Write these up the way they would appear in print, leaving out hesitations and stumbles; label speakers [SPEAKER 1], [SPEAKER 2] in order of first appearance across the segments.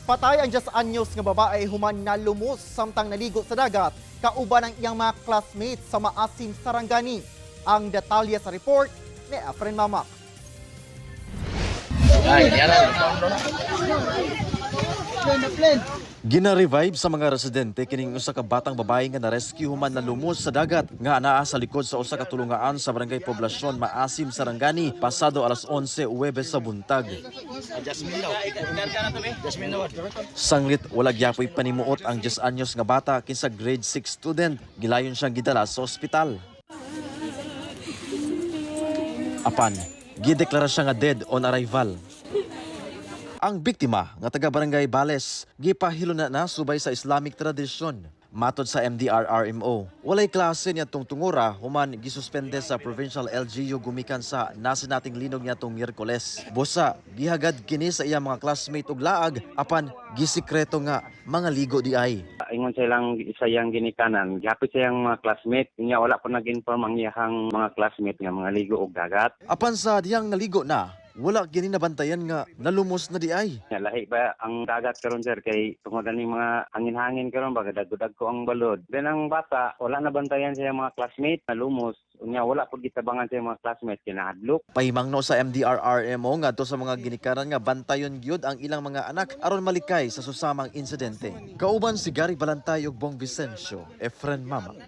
[SPEAKER 1] Patay ang 10 anyos nga babae human na lumos samtang naligo sa dagat kauban ang iyang mga classmates sa maasim Sarangani. Ang detalye sa report ni Efren Mamak.
[SPEAKER 2] Gina-revive sa mga residente kining usa ka batang babae nga na-rescue human na lumos sa dagat nga anaa sa likod sa usa ka tulungaan sa barangay Poblasyon Maasim Sarangani pasado alas 11 Huwebes sa buntag. Sanglit wala gyapoy panimuot ang 10 anyos nga bata kinsa grade 6 student, gilayon siyang gidala sa ospital. Apan, gideklara siya nga dead on arrival. Ang biktima nga taga Barangay Bales gipahilo na subay sa Islamic tradisyon. Matod sa MDRRMO, walay klase niya tong tungura human gisuspende sa provincial LGU gumikan sa nasinating linog niya tong Miyerkules. Busa, gihagad kini sa iyang mga classmate ug laag apan gisikreto nga mga ligo di ay.
[SPEAKER 3] Ingon sa iyang ginikanan, gihapit sa iyang mga classmate, niya wala pa nag-inform ang iyang mga classmate nga mga ligo og dagat.
[SPEAKER 2] Apan sa diyang naligo na, wala gini nabantayan nga nalumos na di ay.
[SPEAKER 3] Lahi ba ang dagat karon sir kay tungod ani mga hangin-hangin karon baga dagdag ko ang balod. Then ang bata wala na bantayan sa iyang mga classmate, nalumos. Unya wala pud gitabangan sa iyang mga classmate kinahadlok.
[SPEAKER 2] Pahimangno sa MDRRMO nga to sa mga ginikaran nga bantayon gyud ang ilang mga anak aron malikay sa susamang insidente. Kauban si Gary Balantay ug Bong Vicencio, Efren Mamak.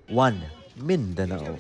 [SPEAKER 2] 1 Mindanao.